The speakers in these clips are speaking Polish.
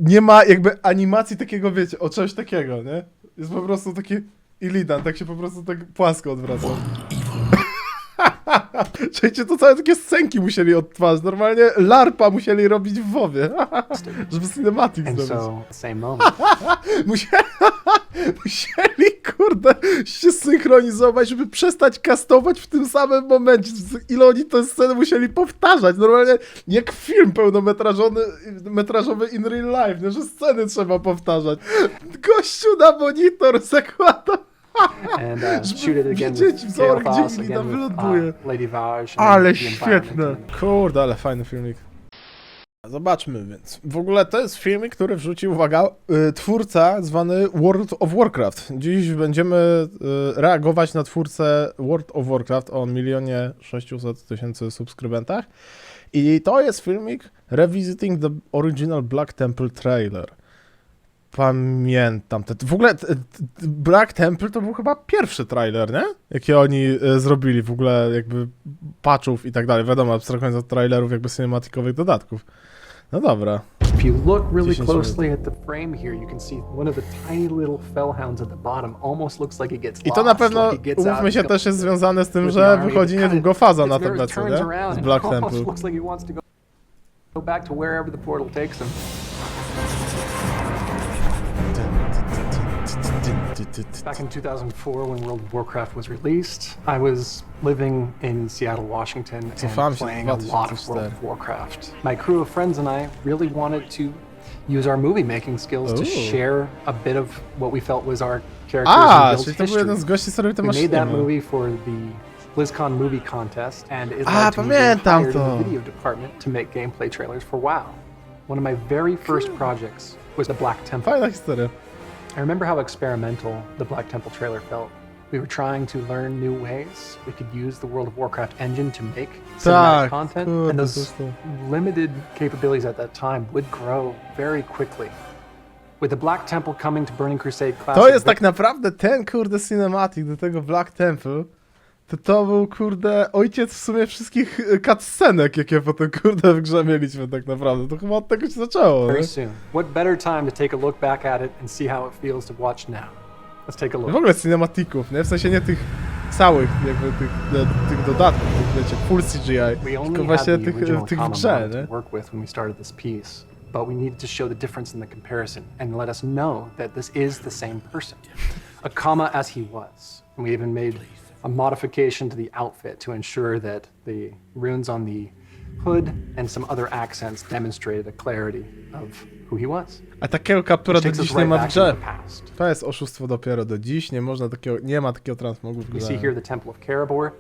nie ma jakby animacji takiego, wiecie, o czegoś takiego, nie? Jest po prostu taki Illidan, tak się po prostu tak płasko odwraca. Czekajcie, to całe takie scenki musieli odtwarzać. Normalnie LARPa musieli robić w WoWie, żeby cinematic zrobić. Musieli, kurde, się synchronizować, żeby przestać kastować w tym samym momencie. Ile oni tę scenę musieli powtarzać. Normalnie jak film pełnometrażowy in real life, nie? Że sceny trzeba powtarzać. Gościu na monitor zakłada. Żeby widzieć wzór, gdzie Illidan wyląduje. Ale świetne. Kurde, ale fajny filmik. Zobaczmy więc. W ogóle to jest filmik, który wrzucił, uwaga, twórca zwany World of Warcraft. Dziś będziemy reagować na twórcę World of Warcraft o 1 600 000 subskrybentach. I to jest filmik Revisiting the Original Black Temple Trailer. Pamiętam. W ogóle Black Temple to był chyba pierwszy trailer, nie? Jaki oni zrobili w ogóle jakby patchów i tak dalej. Wiadomo, abstrahując od trailerów jakby cinematikowych dodatków. No dobra. If you look really closely at the frame here, you can see one of the tiny little fellhounds at the bottom almost looks like it gets lost. I to na pewno, umówmy się, też jest związane z tym, że wychodzi niedługo faza na tablecie, nie? Z Black Temple. Looks like he wants to go back to wherever the portal takes him. Back in 2004, when World of Warcraft was released, I was living in Seattle, Washington, and playing a lot of World of Warcraft. My crew of friends and I really wanted to use our movie-making skills to share a bit of what we felt was our characters' and build history. We made that movie for the BlizzCon movie contest, and it led to me being hired in the video department to make gameplay trailers for WoW. One of my very first projects was the Black Temple. Fajna historia. I remember how experimental the Black Temple trailer felt. We were trying to learn new ways we could use the World of Warcraft engine to make cinematic content, and those limited capabilities at that time would grow very quickly. With the Black Temple coming to Burning Crusade Classic... To jest tak naprawdę ten, kurde, cinematic do tego Black Temple. To był, kurde, ojciec w sumie wszystkich cutscenek, jakie potem, kurde, w grze mieliśmy tak naprawdę. To chyba od tego się zaczęło, Very soon. What better time to take a look back at it and see how it feels to watch now. Let's take a look. W ogóle cinematików, nie? W sensie nie tych całych, jakby tych dodatków, tych, wiecie, full CGI, tylko właśnie tych w grze, nie? Work with when we started this piece, but we needed to show the difference in the comparison and let us know that this is the same person. Akama as he was. And we even made a modification to the outfit to ensure that the runes on the hood and some other accents demonstrated a clarity of who he was. A takiego kaptura do dziś nie ma w grze. To jest oszustwo dopiero do dziś, nie ma takiego transmogu w grze. You see here the Temple of Karabor,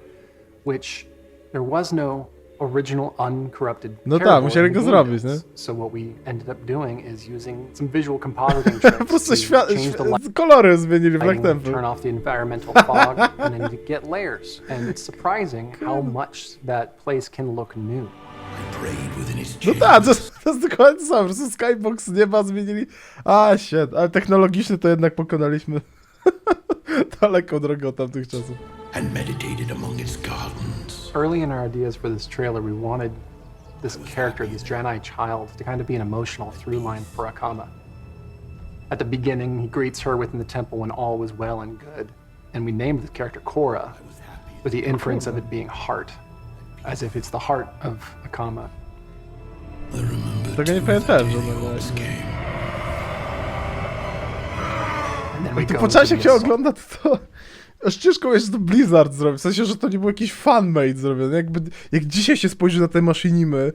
which there was no original uncorrupted tak, musieli go zrobić, nie? So what we ended up doing is using some visual compositing tricks. Po prostu kolory zmienili w Black Temple. Turn off the environmental fog and then you get layers. And it's surprising how much that place can look new. No tak, to jest dokładnie to samo, po prostu skybox z nieba zmienili. Shit, ale technologicznie to jednak pokonaliśmy daleką drogę od tamtych czasów. And meditated among its gardens. Early in our ideas for this trailer, we wanted this character, this Draenei child, to kind of be an emotional through line for Akama. At the beginning, he greets her within the temple when all was well and good, and we named the character Korra, with the inference of it being heart, as if it's the heart of Akama. Tego nie pamiętałem, że to po czasie jak się ogląda, to aż ciężko jest to Blizzard zrobić, w sensie, że to nie był jakiś fanmade zrobiony. Jak dzisiaj się spojrzy na te maszynimy,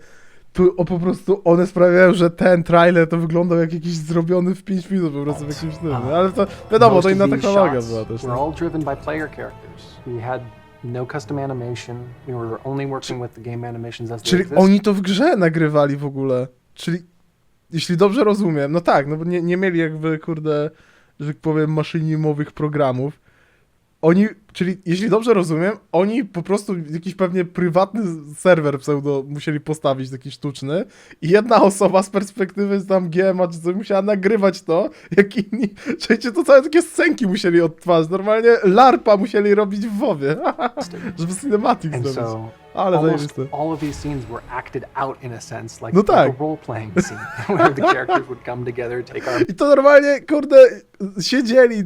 to po prostu one sprawiają, że ten trailer to wyglądał jak jakiś zrobiony w 5 minut po prostu w jakimś tym. Ale to wiadomo, to inna technologia była też. We're all driven by player characters. We had no custom animation. We were only working with the game animations as they Czyli exist. oni to w grze nagrywali w ogóle. Czyli, jeśli dobrze rozumiem, no tak, no bo nie mieli jakby, kurde, że tak powiem, maszynimowych programów. Oni, czyli jeśli dobrze rozumiem, oni po prostu jakiś pewnie prywatny serwer pseudo musieli postawić, taki sztuczny, i jedna osoba z perspektywy tam GMA czy coś musiała nagrywać to, jak inni, czekajcie, to całe takie scenki musieli odtwarzać, normalnie LARPa musieli robić w WoWie, żeby cinematic zrobić. Ale almost zajebiste. all of these scenes were acted out in a sense, like, No like tak. a role-playing scene, where the characters would come together, take our I to normalnie, kurde, siedzieli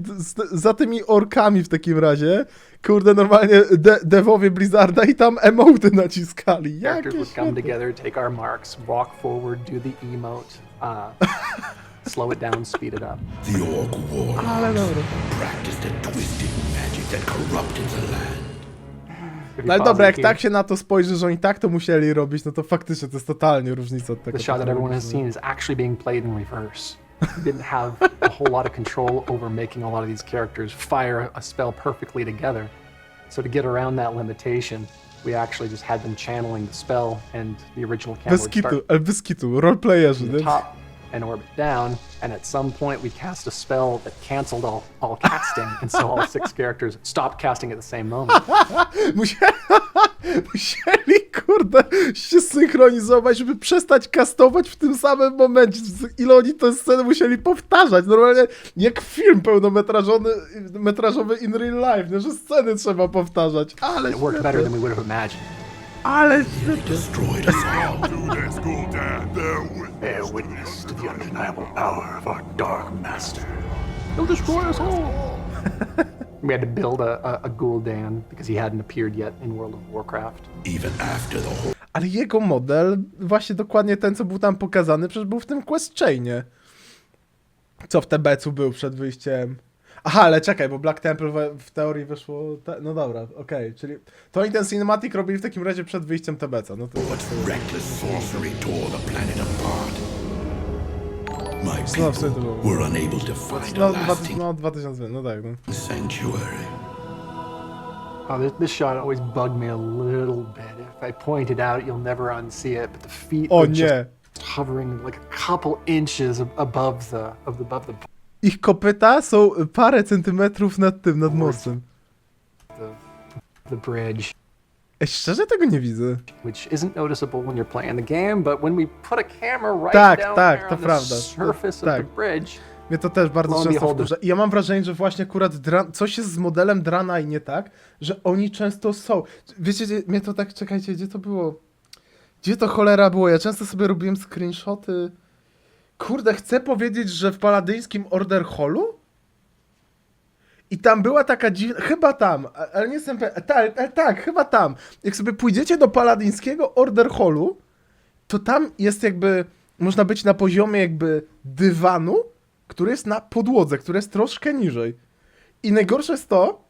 za tymi orkami w takim razie, kurde, normalnie devowie Blizzarda i tam emoty naciskali. characters Jakie would come świetne. together, take our marks, walk forward, do the emote, slow it down, speed it up. The Orc warlords Ale dobra. practiced a twisted magic that corrupted the land. If you No ale pause dobra, it jak here, tak się na to spojrzy, że oni tak to musieli robić, no to faktycznie to jest totalnie różnica od tego. the shot that everyone has seen is actually being played in reverse. You didn't have a whole lot of control over making a lot of these characters fire a spell perfectly together. So to get around that limitation, we actually just had them channeling the spell, and the original camera Bez would kitu, start ale bez kitu, roleplayerzy, from the nie? top and orbit down, and at some point we cast a spell that canceled all casting, and so all 6 characters stopped casting at the same moment. Musieli, kurde, się synchronizować, żeby przestać kastować w tym samym momencie. Ile oni tę scenę musieli powtarzać. Normalnie jak film pełnometrażowy in real life, nie? Że sceny trzeba powtarzać. Ale It worked better świetnie. than we would have imagined. Ale Destroyed us all. Bear witness to the undeniable power of our dark master. He'll destroy us all. We had to build a Gul'dan because he hadn't appeared yet in World of Warcraft. Even after the whole Ale jego model, właśnie dokładnie ten, co był tam pokazany, przecież był w tym quest chainie. Co w Tebecu był przed wyjściem. Aha, ale czekaj, bo Black Temple w teorii wyszło... No dobra, okej, czyli... To oni ten cinematic robili w takim razie przed wyjściem Tebeca, no to... reckless sorcery tore the planet apart. My No, w sumie to people było... were unable to find a No, lasting 2000, no tak, no. sanctuary. Oh, this shot always bugged me a little bit. If I point it out, you'll never unsee it, but the feet O are just nie! hovering like a couple inches above the Ich kopyta są parę centymetrów nad tym, nad mostem. the bridge, Ej, szczerze tego nie widzę. which isn't noticeable when you're playing the game, but when we put a camera right Tak, down tak, there to on prawda. the surface Tak. of the bridge, Mnie to też bardzo Lo and często behold, wkurza. I ja mam wrażenie, że właśnie akurat coś jest z modelem Drana i nie tak, że oni często są. Wiecie, mnie to tak, czekajcie, gdzie to było? Gdzie to cholera było? Ja często sobie robiłem screenshoty. Kurde, chcę powiedzieć, że w paladyńskim Order Hallu? I tam była taka dziwna, chyba tam, ale nie jestem pewien, tak, chyba tam. Jak sobie pójdziecie do paladyńskiego Order Hallu, to tam jest jakby, można być na poziomie jakby dywanu, który jest na podłodze, który jest troszkę niżej. I najgorsze jest to,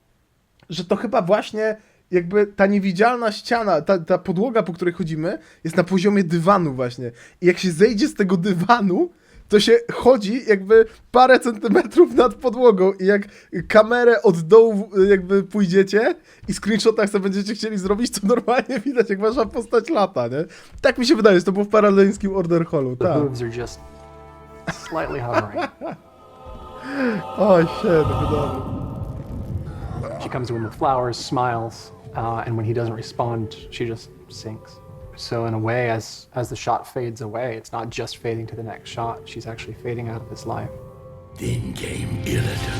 że to chyba właśnie jakby ta niewidzialna ściana, ta podłoga, po której chodzimy, jest na poziomie dywanu właśnie. I jak się zejdzie z tego dywanu, to się chodzi jakby parę centymetrów nad podłogą i jak kamerę od dołu jakby pójdziecie i screenshotach sobie będziecie chcieli zrobić, to normalnie widać, jak wasza postać lata, nie? Tak mi się wydaje, że to było w paradyńskim Order Hallu, the tak. hooves are just slightly hovering. O, shit, wiadomo. She comes to him with flowers, smiles, and when he doesn't respond, she just sinks. So in a way, as the shot fades away, it's not just fading to the next shot, she's actually fading out of his life. Then came Illidan.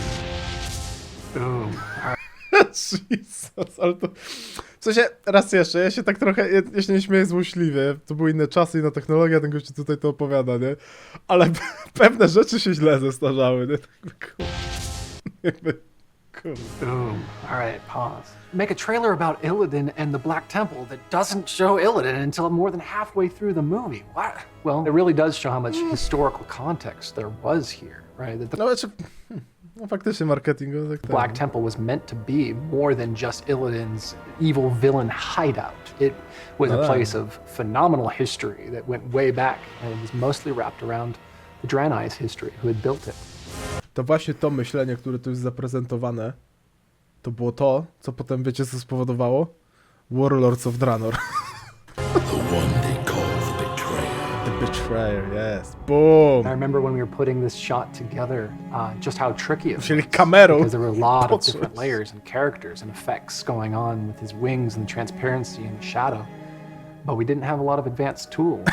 Boom. Jesus, ale to... W sensie, raz jeszcze, ja się tak trochę, ja się nie śmieję złośliwie, to były inne czasy, inna technologia, ten gościu tutaj to opowiada, nie? Ale pewne rzeczy się źle zestarzały, nie? Jakby, kurde. Boom. All right, pause. Make a trailer about Illidan and the Black Temple that doesn't show Illidan until more than halfway through the movie. What? Well, it really does show how much historical context there was here, right? That the No, znaczy, no faktycznie marketingowo tak. Black Temple was meant to be more than just Illidan's evil villain hideout. It was a place of phenomenal history that went way back and was mostly wrapped around the Draenei's history, who had built it. To właśnie to myślenie, które tu jest zaprezentowane, to było to, co potem, wiecie, co spowodowało? Warlords of Draenor. The one they call the betrayer. The Betrayer, yes. Boom! I remember when we were putting this shot together, just how tricky it was. Musieli kamerą Because there were a lot of podszedł. different layers and characters and effects going on with his wings and the transparency and the shadow. But we didn't have a lot of advanced tools.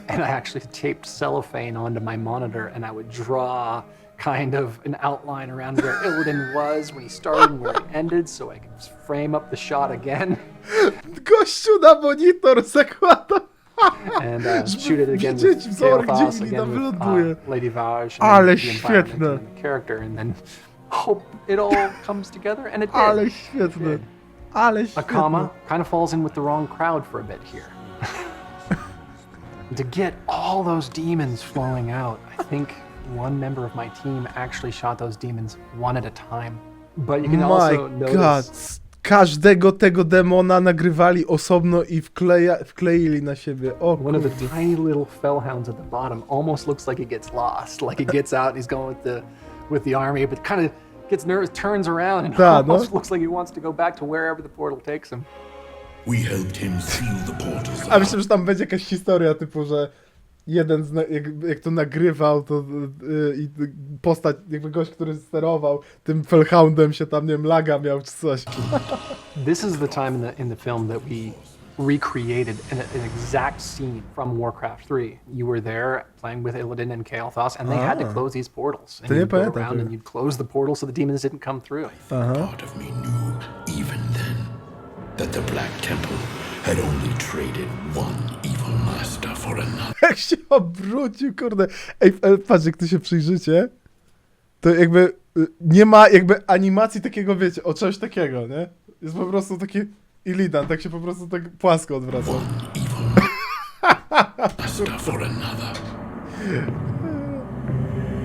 And I actually taped cellophane onto my monitor and I would draw kind of an outline around where Illidan was when he started and where he ended so I could frame up the shot again. Gościu na monitor zakłada. And shoot it again widzieć with wzorek, Chaos, gdzie again Illidan with wyląduje. Lady Vaj, Ale and the environment świetne. and the character, and then hope it all comes together, and it did. Ale świetne. Ale A świetne. comma kind of falls in with the wrong crowd for a bit here. To get all those demons flowing out, I think one member of my team actually shot those demons one at a time. But you can also My notice... God. Każdego tego demona nagrywali osobno i wkleili na siebie. O One of kurde. the tiny little fellhounds at the bottom almost looks like he gets lost. Like he gets out and he's going with the army, but kind of gets nervous, turns around, and Ta, no. almost looks like he wants to go back to wherever the portal takes him. We helped him seal the portals. A myślę, że tam będzie jakaś historia typu, że jeden jak to nagrywał, to i postać, jakby gość, który sterował tym Fellhoundem się tam, nie wiem, laga miał czy coś. This is the time in the film that we recreated an exact scene from Warcraft 3. You were there playing with Illidan and Kael'thas, and they had to close these portals. And To nie you'd go pamiętam around tego. and you'd close the portal so the demons didn't come through. Part of me knew, even then, that the Black Temple had only traded one evil master for another. Jak się obrócił, kurde. Ej, patrz, jak ty się przyjrzycie, to jakby nie ma jakby animacji takiego, wiecie, o czegoś takiego, nie? Jest po prostu taki Illidan, tak się po prostu tak płasko odwraca. One evil master for another.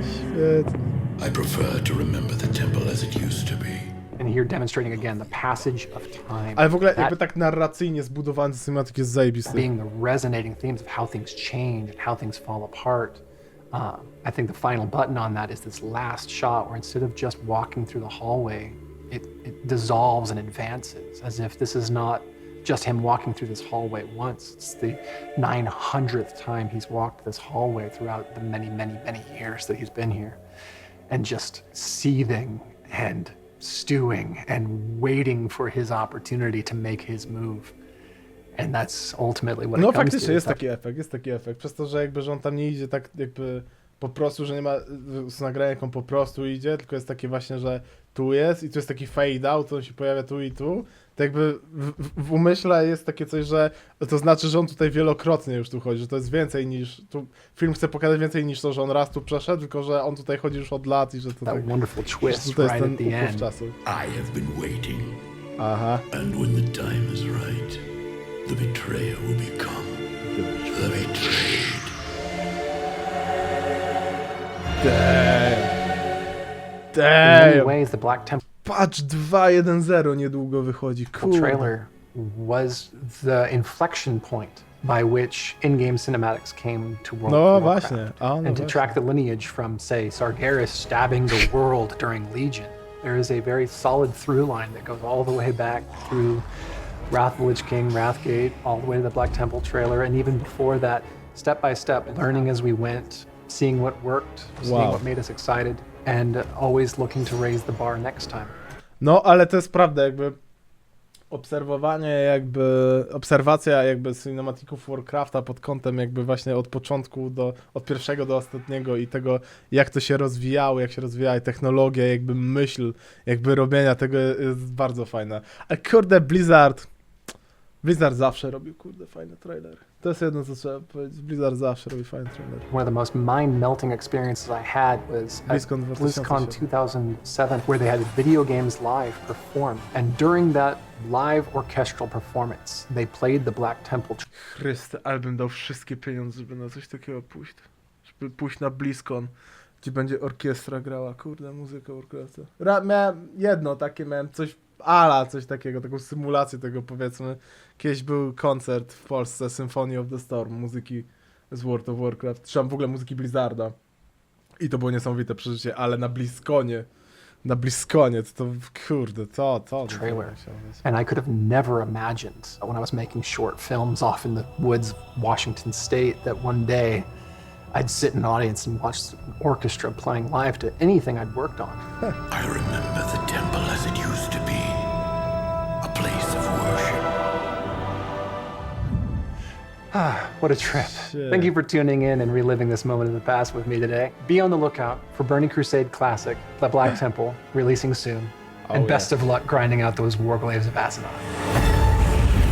Świetnie. I prefer to remember the temple as it used to be. And here demonstrating again the passage of time. Ale w ogóle That jakby tak narracyjnie zbudowany cinematic jest zajebisty. being the resonating themes of how things change and how things fall apart. I think the final button on that is this last shot where instead of just walking through the hallway, it dissolves and advances as if this is not just him walking through this hallway once. It's the 900th time he's walked this hallway throughout the many, many, many years that he's been here. And just seething and stewing and waiting for his opportunity to make his move. And that's ultimately what No it comes faktycznie to. jest taki efekt. Przez to, że jakby, że on tam nie idzie tak jakby po prostu, że nie ma z nagrania, jak on po prostu idzie, tylko jest takie właśnie, że tu jest i tu jest taki fade out, on się pojawia tu i tu. To jakby w umyśle jest takie coś, że to znaczy, że on tutaj wielokrotnie już tu chodzi, że to jest więcej niż, tu film chce pokazać więcej niż to, że on raz tu przeszedł, tylko że on tutaj chodzi już od lat i że to That tak, wonderful że twist tutaj jest right ten at the upływ end. czasu. I have been waiting, Aha. and when the time is right, the betrayer will become the betrayed. In many Damn. ways, the Black Temple Patrz, 2.1.0 niedługo wychodzi, kurde. trailer was the inflection point by which in-game cinematics came to World No of Warcraft. właśnie, a no And to właśnie. track the lineage from, say, Sargeras stabbing the world during Legion, there is a very solid through line that goes all the way back through Wrath of the Lich King, Wrathgate, all the way to the Black Temple trailer, and even before that, step by step, learning as we went, seeing what worked, seeing Wow. what made us excited, and always looking to raise the bar next time. No, ale to jest prawda, jakby obserwacja jakby cinematików Warcrafta pod kątem jakby właśnie od początku od pierwszego do ostatniego i tego, jak to się rozwijało, jak się rozwijała technologia, jakby myśl, jakby robienia tego jest bardzo fajna. A kurde, Blizzard zawsze robił, kurde, fajny trailer. To jest jedno, co trzeba powiedzieć. Blizzard zawsze robi fajny trailer. One of the most mind-melting experiences I had was at BlizzCon BlizzCon 2007. 2007, where they had Video Games Live perform. And during that live orchestral performance, they played the Black Temple. Chryste, ale bym dał wszystkie pieniądze, żeby na coś takiego pójść. Żeby pójść na BlizzCon, gdzie będzie orkiestra grała, kurde, muzyka Warcrafta. Miałem jedno takie, miałem coś coś takiego, taką symulację tego, powiedzmy. Kiedyś był koncert w Polsce, Symphony of the Storm, muzyki z World of Warcraft, czy tam w ogóle muzyki Blizzarda. I to było niesamowite przeżycie, ale na BlizzConie to kurde, to Trailer. And I could have never imagined when I was making short films off in the woods of Washington State that one day I'd sit in an audience and watch the orchestra playing live to anything I'd worked on. I remember the temple as it used to be, a place of worship. What a trip. Shit. Thank you for tuning in and reliving this moment in the past with me today. Be on the lookout for Burning Crusade Classic, The Black Temple, releasing soon. And yeah. best of luck grinding out those Warglaives of Azeroth.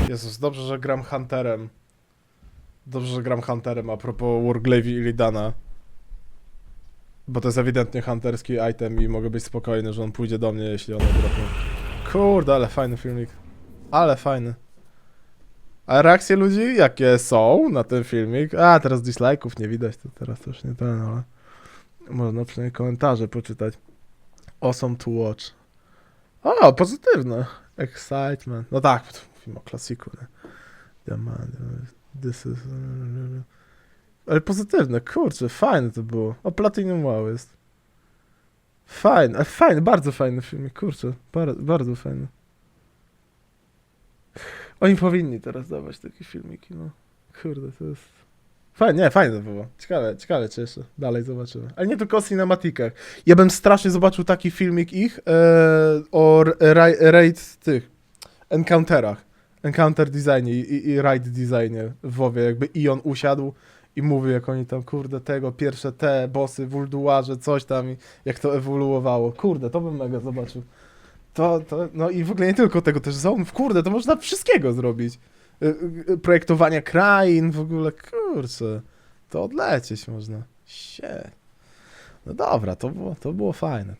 Jezus, dobrze, że gram Hunterem. Dobrze, że gram Hunterem a propos Warglave'i i Lidana. Bo to jest ewidentnie hunterski item i mogę być spokojny, że on pójdzie do mnie, jeśli on odrobię. Kurde, ale fajny filmik. Ale fajny. A reakcje ludzi jakie są na ten filmik? A, teraz dislike'ów nie widać, to teraz też nie ten, ale... Można przynajmniej komentarze poczytać. Awesome to watch. O, pozytywne. Excitement. No tak, mówimy o klasiku, nie? This is... Ale pozytywne, kurczę, fajne to było. O, Platinum Wow jest. Fajny, ale fajny, bardzo fajny filmik, kurczę. Bardzo fajny. Oni powinni teraz dawać takie filmiki, no. Kurde, to jest... Fajnie, nie, fajne to było. Ciekawe czy jeszcze dalej zobaczymy. Ale nie tylko o cinematikach. Ja bym strasznie zobaczył taki filmik ich o raid tych encounterach. Encounter designie i raid designie w WoWie. Jakby Ion usiadł i mówi, jak oni tam, kurde, tego, pierwsze te bossy w Ulduarze, coś tam i jak to ewoluowało. Kurde, to bym mega zobaczył. No i w ogóle nie tylko tego, też kurde, to można wszystkiego zrobić. Projektowania krain, w ogóle, kurczę, to odlecieć można. No dobra, to było fajne,